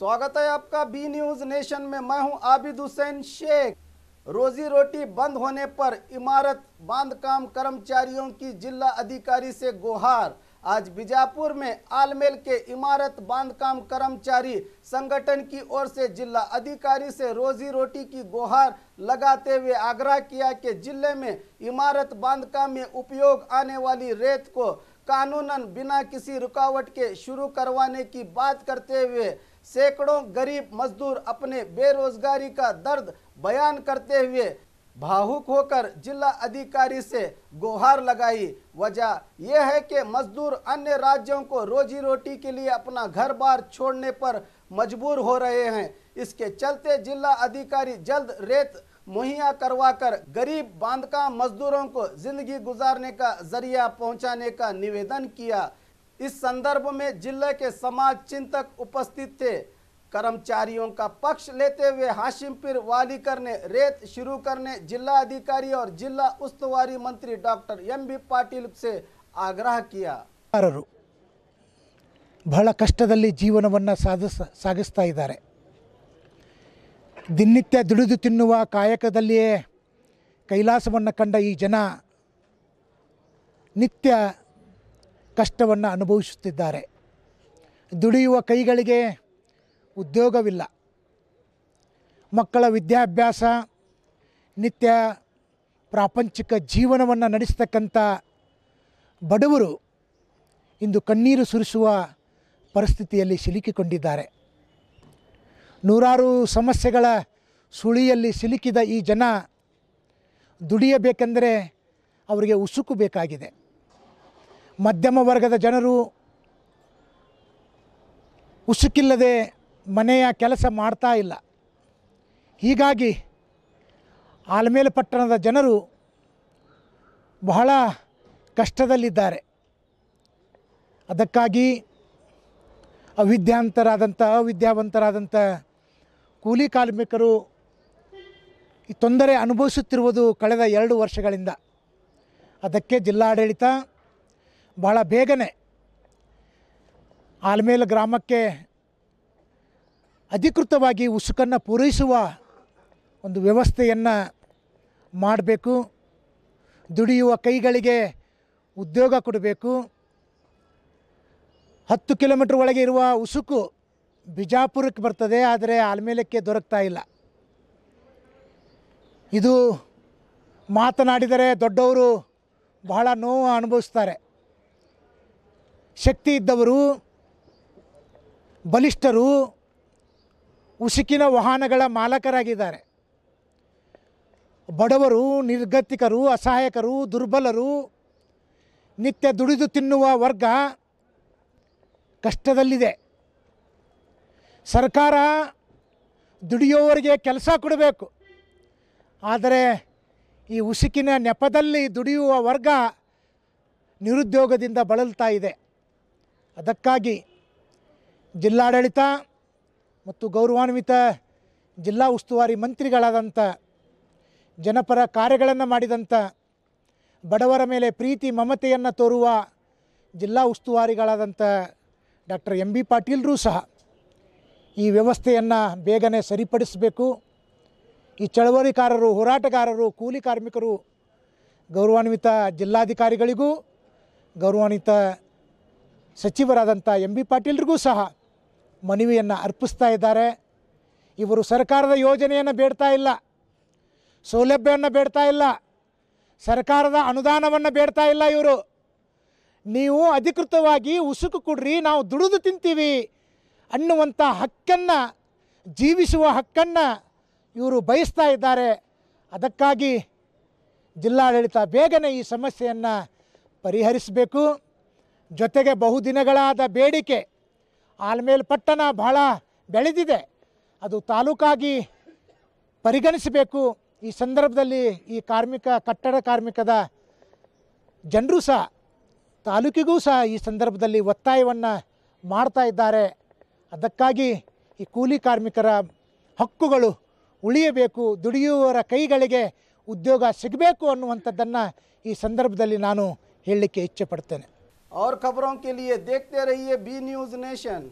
स्वागत है आपका बी न्यूज नेशन में। मैं हूं आबिद हुसैन शेख। रोजी रोटी बंद होने पर इमारत बांधकाम कर्मचारियों की जिला अधिकारी से गुहार। आज बीजापुर में आलमेल के इमारत बांधकाम कर्मचारी संगठन की ओर से जिला अधिकारी से रोजी रोटी की गुहार लगाते हुए आग्रह किया कि जिले में इमारत बांधकाम में उपयोग आने वाली रेत को कानूनन बिना किसी रुकावट के शुरू करवाने की बात करते हुए सैकड़ों गरीब मजदूर अपने बेरोजगारी का दर्द बयान करते हुए भावुक होकर जिला अधिकारी से गुहार लगाई। वजह यह है कि मजदूर अन्य राज्यों को रोजी रोटी के लिए अपना घर बार छोड़ने पर मजबूर हो रहे हैं। इसके चलते जिला अधिकारी जल्द रेत मुहैया करवाकर गरीब बांधकाम मजदूरों को जिंदगी गुजारने का जरिया पहुंचाने का निवेदन किया। इस संदर्भ में जिले के समाज चिंतक उपस्थित थे। कर्मचारियों का पक्ष लेते हुए हाशिमपीर वालीकर ने रेत शुरू करने जिला अधिकारी और जिला उस्तुवारी मंत्री डॉक्टर एम.बी. पाಟೀಲ್ से ಆಗ್ರಹ किया। ಬಹಳ ಕಷ್ಟದಲ್ಲಿ ಜೀವನವನ್ನು ಸಾಗಿಸ್ತಾ ಇದ್ದಾರೆ। ದಿನನಿತ್ಯ ದುಡಿದು ತಿನ್ನುವ ಕಾಯಕದಲ್ಲಿಯೇ ಕೈಲಾಸವನ್ನು ಕಂಡ ಈ ಜನ ನಿತ್ಯ ಕಷ್ಟವನ್ನು ಅನುಭವಿಸುತ್ತಿದ್ದಾರೆ। ದುಡಿಯುವ ಕೈಗಳಿಗೆ ಉದ್ಯೋಗವಿಲ್ಲ, ಮಕ್ಕಳ ವಿದ್ಯಾಭ್ಯಾಸ, ನಿತ್ಯ ಪ್ರಾಪಂಚಿಕ ಜೀವನವನ್ನು ನಡೆಸತಕ್ಕಂಥ ಬಡವರು ಇಂದು ಕಣ್ಣೀರು ಸುರಿಸುವ ಪರಿಸ್ಥಿತಿಯಲ್ಲಿ ಸಿಲುಕಿಕೊಂಡಿದ್ದಾರೆ। ನೂರಾರು ಸಮಸ್ಯೆಗಳ ಸುಳಿಯಲ್ಲಿ ಸಿಲುಕಿದ ಈ ಜನ ದುಡಿಯಬೇಕೆಂದರೆ ಅವರಿಗೆ ಉಸುಕು ಬೇಕಾಗಿದೆ। ಮಧ್ಯಮ ವರ್ಗದ ಜನರು ಉಸುಕಿಲ್ಲದೆ ಮನೆಯ ಕೆಲಸ ಮಾಡ್ತಾ ಇಲ್ಲ। ಹೀಗಾಗಿ ಆಲಮೇಲ ಪಟ್ಟಣದ ಜನರು ಬಹಳ ಕಷ್ಟದಲ್ಲಿದ್ದಾರೆ। ಅದಕ್ಕಾಗಿ ಅವಿದ್ಯಾವಂತರಾದಂಥ ಕೂಲಿ ಕಾರ್ಮಿಕರು ಈ ತೊಂದರೆ ಅನುಭವಿಸುತ್ತಿರುವುದು ಕಳೆದ 2 ವರ್ಷಗಳಿಂದ। ಅದಕ್ಕೆ ಜಿಲ್ಲಾಡಳಿತ ಬಹಳ ಬೇಗನೆ ಆಲಮೇಲ ಗ್ರಾಮಕ್ಕೆ ಅಧಿಕೃತವಾಗಿ ಉಸುಕನ್ನು ಪೂರೈಸುವ ಒಂದು ವ್ಯವಸ್ಥೆಯನ್ನು ಮಾಡಬೇಕು। ದುಡಿಯುವ ಕೈಗಳಿಗೆ ಉದ್ಯೋಗ ಕೊಡಬೇಕು। 10 ಕಿಲೋಮೀಟರ್ ಒಳಗೆ ಇರುವ ಉಸುಕು ಬಿಜಾಪುರಕ್ಕೆ ಬರ್ತದೆ, ಆದರೆ ಆಲಮೇಲಕ್ಕೆ ದೊರಕ್ತಾ ಇಲ್ಲ। ಇದು ಮಾತನಾಡಿದರೆ ದೊಡ್ಡವರು ಬಹಳ ನೋವು ಅನುಭವಿಸ್ತಾರೆ। ಶಕ್ತಿ ಇದ್ದವರು, ಬಲಿಷ್ಠರು ಉಸುಕಿನ ವಾಹನಗಳ ಮಾಲಕರಾಗಿದ್ದಾರೆ। ಬಡವರು, ನಿರ್ಗತಿಕರು, ಅಸಹಾಯಕರು, ದುರ್ಬಲರು, ನಿತ್ಯ ದುಡಿದು ತಿನ್ನುವ ವರ್ಗ ಕಷ್ಟದಲ್ಲಿದೆ। ಸರ್ಕಾರ ದುಡಿಯೋವರಿಗೆ ಕೆಲಸ ಕೊಡಬೇಕು, ಆದರೆ ಈ ಉಸುಕಿನ ನೆಪದಲ್ಲಿ ದುಡಿಯುವ ವರ್ಗ ನಿರುದ್ಯೋಗದಿಂದ ಬಳಲ್ತಾ ಇದೆ। ಅದಕ್ಕಾಗಿ ಜಿಲ್ಲಾಡಳಿತ ಮತ್ತು ಗೌರವಾನ್ವಿತ ಜಿಲ್ಲಾ ಉಸ್ತುವಾರಿ ಮಂತ್ರಿಗಳಾದಂಥ, ಜನಪರ ಕಾರ್ಯಗಳನ್ನು ಮಾಡಿದಂಥ, ಬಡವರ ಮೇಲೆ ಪ್ರೀತಿ ಮಮತೆಯನ್ನು ತೋರುವ ಜಿಲ್ಲಾ ಉಸ್ತುವಾರಿಗಳಾದಂಥ ಡಾಕ್ಟರ್ ಎಂ.ಬಿ. ಪಾಟೀಲ್ರೂ ಸಹ ಈ ವ್ಯವಸ್ಥೆಯನ್ನು ಬೇಗನೆ ಸರಿಪಡಿಸಬೇಕು। ಈ ಚಳವಳಿಕಾರರು, ಹೋರಾಟಗಾರರು, ಕೂಲಿ ಕಾರ್ಮಿಕರು ಗೌರವಾನ್ವಿತ ಜಿಲ್ಲಾಧಿಕಾರಿಗಳಿಗೂ ಗೌರವಾನ್ವಿತ ಸಚಿವರಾದಂಥ ಎಂ.ಬಿ. ಪಾಟೀಲ್ರಿಗೂ ಸಹ ಮನವಿಯನ್ನು ಅರ್ಪಿಸ್ತಾ ಇದ್ದಾರೆ। ಇವರು ಸರ್ಕಾರದ ಯೋಜನೆಯನ್ನು ಬೇಡ್ತಾ ಇಲ್ಲ, ಸೌಲಭ್ಯವನ್ನು ಬೇಡ್ತಾ ಇಲ್ಲ, ಸರ್ಕಾರದ ಅನುದಾನವನ್ನು ಬೇಡ್ತಾ ಇಲ್ಲ। ಇವರು ನೀವು ಅಧಿಕೃತವಾಗಿ ಉಸುಕು ಕೊಡ್ರಿ, ನಾವು ದುಡಿದು ತಿಂತೀವಿ ಅನ್ನುವಂಥ ಹಕ್ಕನ್ನು, ಜೀವಿಸುವ ಹಕ್ಕನ್ನು ಇವರು ಬಯಸ್ತಾ ಇದ್ದಾರೆ। ಅದಕ್ಕಾಗಿ ಜಿಲ್ಲಾಡಳಿತ ಬೇಗನೆ ಈ ಸಮಸ್ಯೆಯನ್ನು ಪರಿಹರಿಸಬೇಕು। ಜೊತೆಗೆ ಬಹುದಿನಗಳಾದ ಬೇಡಿಕೆ, ಆಲಮೇಲ ಪಟ್ಟಣ ಬಹಳ ಬೆಳೆದಿದೆ, ಅದು ತಾಲೂಕಾಗಿ ಪರಿಗಣಿಸಬೇಕು। ಈ ಸಂದರ್ಭದಲ್ಲಿ ಈ ಕಟ್ಟಡ ಕಾರ್ಮಿಕದ ಜನರು ಸಹ ತಾಲೂಕಿಗೂ ಸಹ ಈ ಸಂದರ್ಭದಲ್ಲಿ ಒತ್ತಾಯವನ್ನು ಮಾಡ್ತಾ ಇದ್ದಾರೆ। ಅದಕ್ಕಾಗಿ ಈ ಕೂಲಿ ಕಾರ್ಮಿಕರ ಹಕ್ಕುಗಳು ಉಳಿಯಬೇಕು, ದುಡಿಯುವವರ ಕೈಗಳಿಗೆ ಉದ್ಯೋಗ ಸಿಗಬೇಕು ಅನ್ನುವಂಥದ್ದನ್ನು ಈ ಸಂದರ್ಭದಲ್ಲಿ ನಾನು ಹೇಳಲಿಕ್ಕೆ ಇಚ್ಛೆ ಪಡ್ತೇನೆ। और खबरों के लिए देखते रहिए बी न्यूज़ नेशन।